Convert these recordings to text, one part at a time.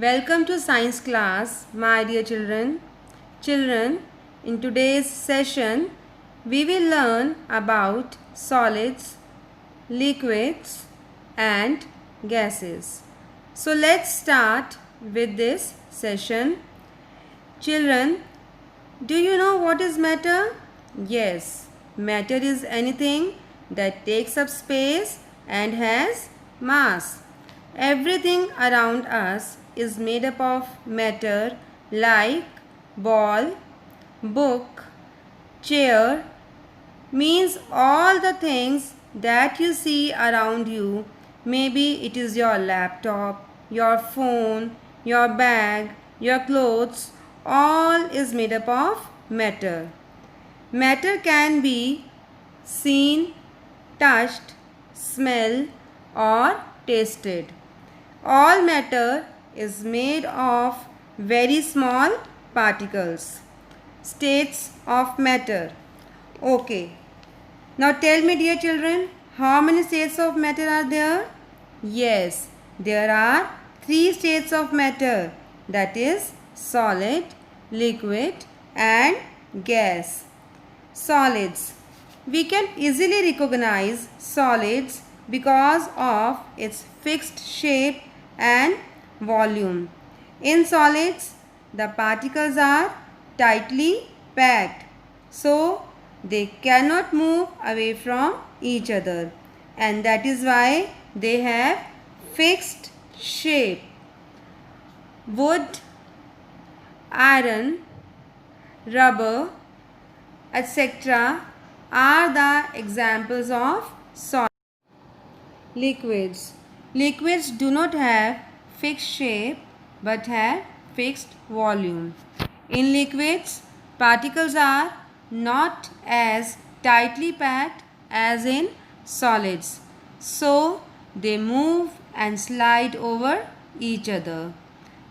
Welcome to science class, my dear children. Children, in today's session, we will learn about solids, liquids and gases. So let's start with this session. Children, do you know what is matter? Yes, matter is anything that takes up space and has mass. Everything around us is made up of matter like ball, book, chair, means all the things that you see around you. Maybe it is your laptop, your phone, your bag, your clothes, all is made up of matter. Matter can be seen, touched, smelled or tasted. All matter is made of very small particles. States of matter. Okay. Now tell me, dear children, how many states of matter are there? Yes, there are 3 states of matter, that is solid, liquid and gas. Solids. We can easily recognize solids because of its fixed shape and volume. In solids, the particles are tightly packed, so they cannot move away from each other, and that is why they have fixed shape. Wood, iron, rubber, etc. are the examples of solids. Liquids. Liquids do not have fixed shape but have fixed volume. In liquids, particles are not as tightly packed as in solids, so they move and slide over each other.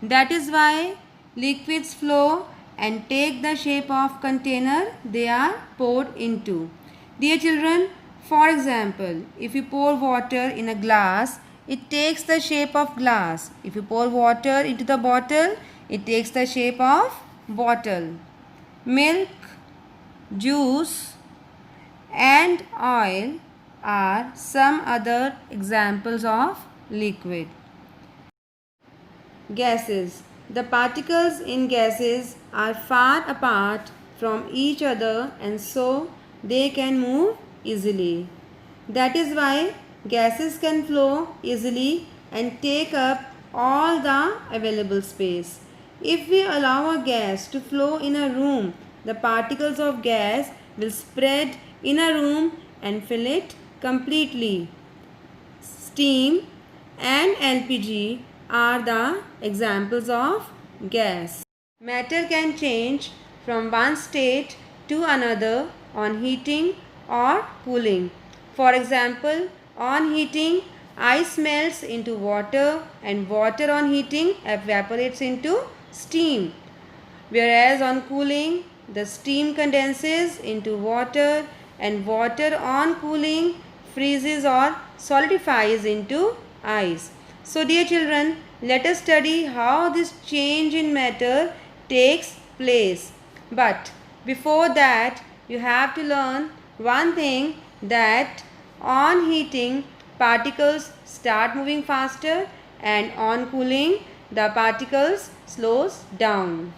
That is why liquids flow and take the shape of container they are poured into. Dear children, for example, if you pour water in a glass, it takes the shape of glass. If you pour water into the bottle, it takes the shape of bottle. Milk, juice and oil are some other examples of liquid. Gases. The particles in gases are far apart from each other and so they can move easily. That is why gases can flow easily and take up all the available space. If we allow a gas to flow in a room, the particles of gas will spread in a room and fill it completely. Steam and LPG are the examples of gas. Matter can change from one state to another on heating or cooling. For example, on heating, ice melts into water and water on heating evaporates into steam. Whereas on cooling, the steam condenses into water and water on cooling freezes or solidifies into ice. So dear children, let us study how this change in matter takes place. But before that, you have to learn one thing, that on heating, particles start moving faster and on cooling, the particles slows down.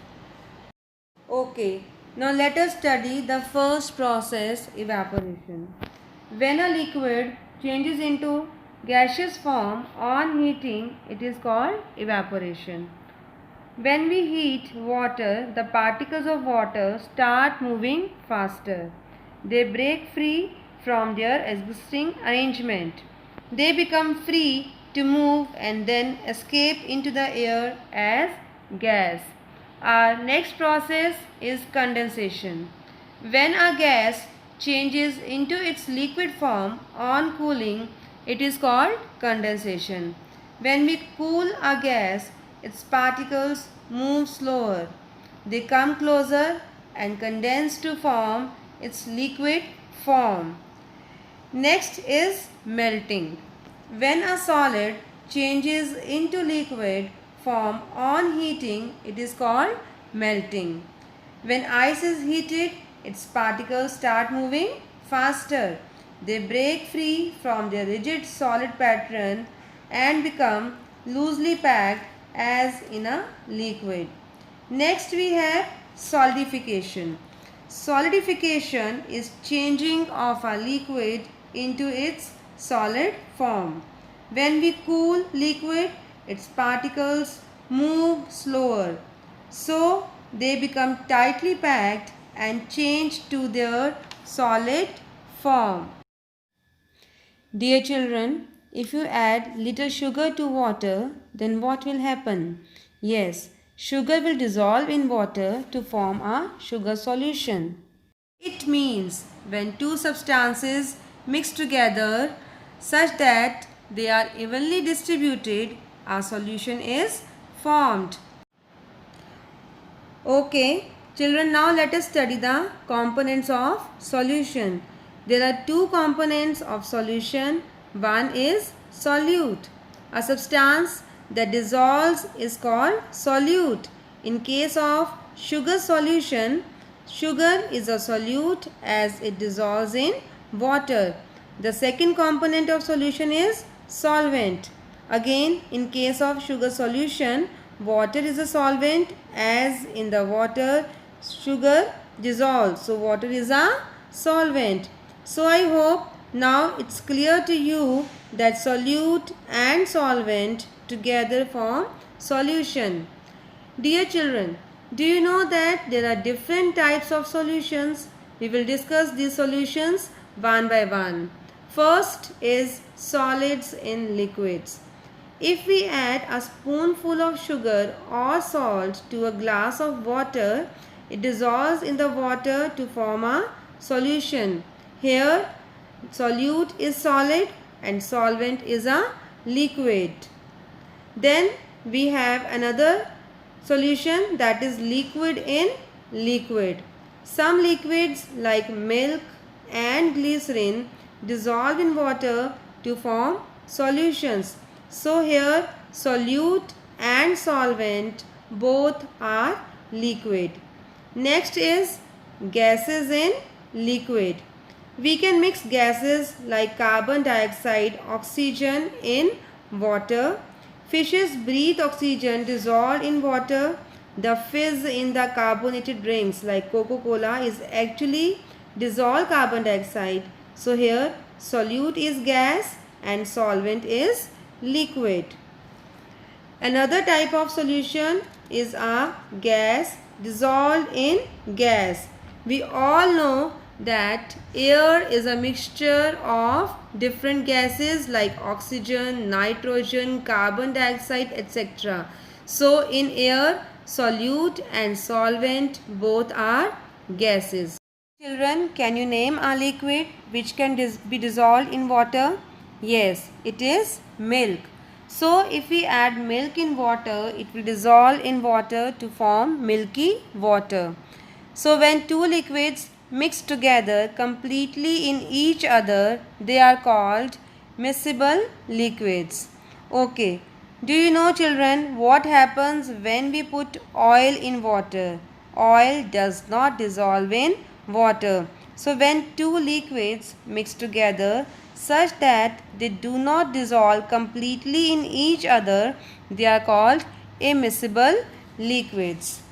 Okay, now let us study the first process, evaporation. When a liquid changes into gaseous form on heating, it is called evaporation. When we heat water, the particles of water start moving faster. They break free from their existing arrangement. They become free to move and then escape into the air as gas. Our next process is condensation. When a gas changes into its liquid form on cooling, it is called condensation. When we cool a gas, its particles move slower. They come closer and condense to form its liquid form. Next is melting. When a solid changes into liquid form on heating, it is called melting. When ice is heated, its particles start moving faster. They break free from their rigid solid pattern and become loosely packed as in a liquid. Next we have solidification. Solidification is changing of a liquid into its solid form. When we cool liquid, its particles move slower. So they become tightly packed and change to their solid form. Dear children, if you add little sugar to water, then what will happen? Yes, sugar will dissolve in water to form a sugar solution. It means when two substances mix together such that they are evenly distributed, a solution is formed. Okay, children, now let us study the components of solution. There are two components of solution. One is solute. A substance that dissolves is called solute. In case of sugar solution, sugar is a solute as it dissolves in water. The second component of solution is solvent. Again, in case of sugar solution, water is a solvent as in the water sugar dissolves. So water is a solvent. So I hope now it's clear to you that solute and solvent together form solution. Dear children, do you know that there are different types of solutions? We will discuss these solutions one by one. First is solids in liquids. If we add a spoonful of sugar or salt to a glass of water, it dissolves in the water to form a solution. Here, solute is solid and solvent is a liquid. Then we have another solution, that is liquid in liquid. Some liquids like milk and glycerin dissolve in water to form solutions. So here solute and solvent both are liquid. Next is gases in liquid. We can mix gases like carbon dioxide, oxygen in water. Fishes breathe oxygen dissolved in water. The fizz in the carbonated drinks like Coca-Cola is actually dissolved carbon dioxide. So here solute is gas and solvent is liquid. Another type of solution is a gas dissolved in gas. We all know that air is a mixture of different gases like oxygen, nitrogen, carbon dioxide, etc. So in air, solute and solvent both are gases. Children, can you name a liquid which can be dissolved in water? Yes, it is milk. So if we add milk in water, it will dissolve in water to form milky water. So when two liquids mix together completely in each other, they are called miscible liquids. Okay, do you know children what happens when we put oil in water? Oil does not dissolve in water. So when two liquids mix together such that they do not dissolve completely in each other, they are called immiscible liquids.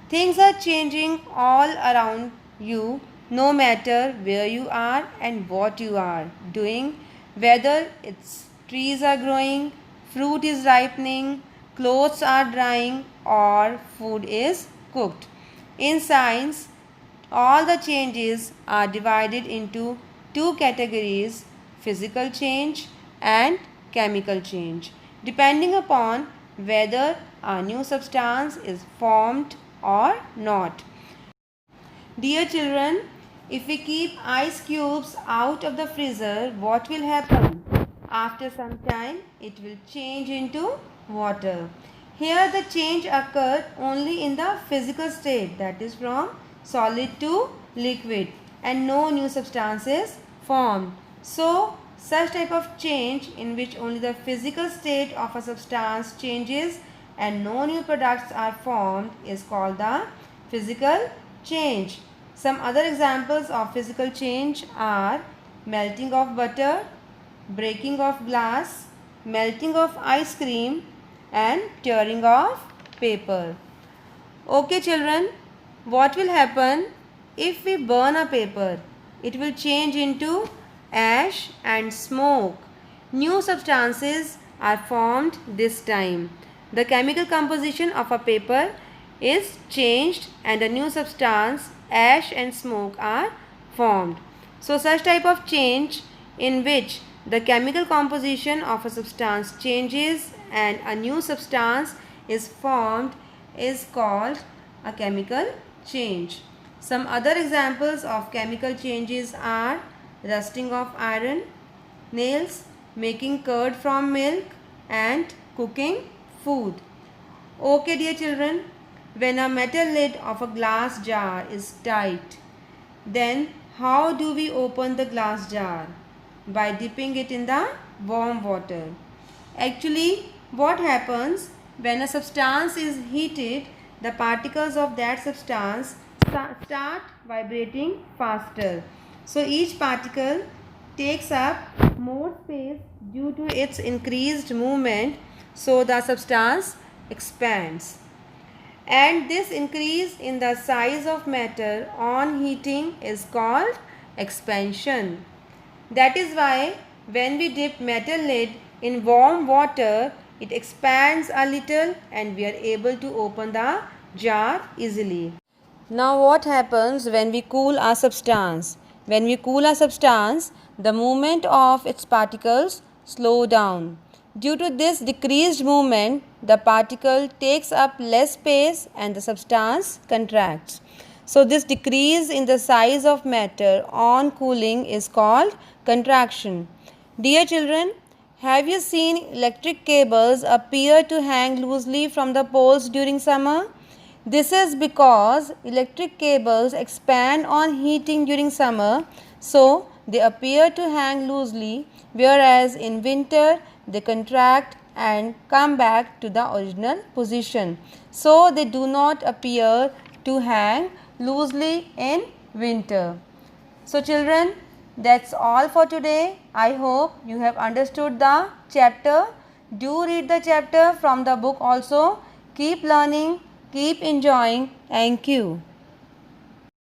Things are changing all around you, no matter where you are and what you are doing, whether it's trees are growing, fruit is ripening, clothes are drying, or food is cooked. In science, all the changes are divided into two categories: physical change and chemical change, depending upon whether a new substance is formed or not. Dear children, if we keep ice cubes out of the freezer, what will happen? After some time, it will change into water. Here the change occurs only in the physical state, that is from solid to liquid, and no new substance is formed. So, such type of change in which only the physical state of a substance changes and no new products are formed is called the physical change. Some other examples of physical change are melting of butter, breaking of glass, melting of ice cream, and tearing of paper. Okay children, what will happen if we burn a paper? It will change into ash and smoke. New substances are formed this time. The chemical composition of a paper is changed and a new substance, ash and smoke are formed. So such type of change in which the chemical composition of a substance changes and a new substance is formed is called a chemical change. Some other examples of chemical changes are rusting of iron, nails, making curd from milk, and cooking food. Okay dear children, when a metal lid of a glass jar is tight, then how do we open the glass jar? By dipping it in the warm water. Actually, what happens when a substance is heated, the particles of that substance start vibrating faster. So each particle takes up more space due to its increased movement, so the substance expands. And this increase in the size of matter on heating is called expansion. That is why when we dip metal lid in warm water, it expands a little and we are able to open the jar easily. Now what happens when we cool a substance? When we cool a substance, the movement of its particles slow down. Due to this decreased movement, the particle takes up less space and the substance contracts. So this decrease in the size of matter on cooling is called contraction. Dear children, have you seen electric cables appear to hang loosely from the poles during summer? This is because electric cables expand on heating during summer, so they appear to hang loosely, whereas in winter they contract and come back to the original position. So they do not appear to hang loosely in winter. So children, that's all for today. I hope you have understood the chapter. Do read the chapter from the book also. Keep learning, keep enjoying. Thank you.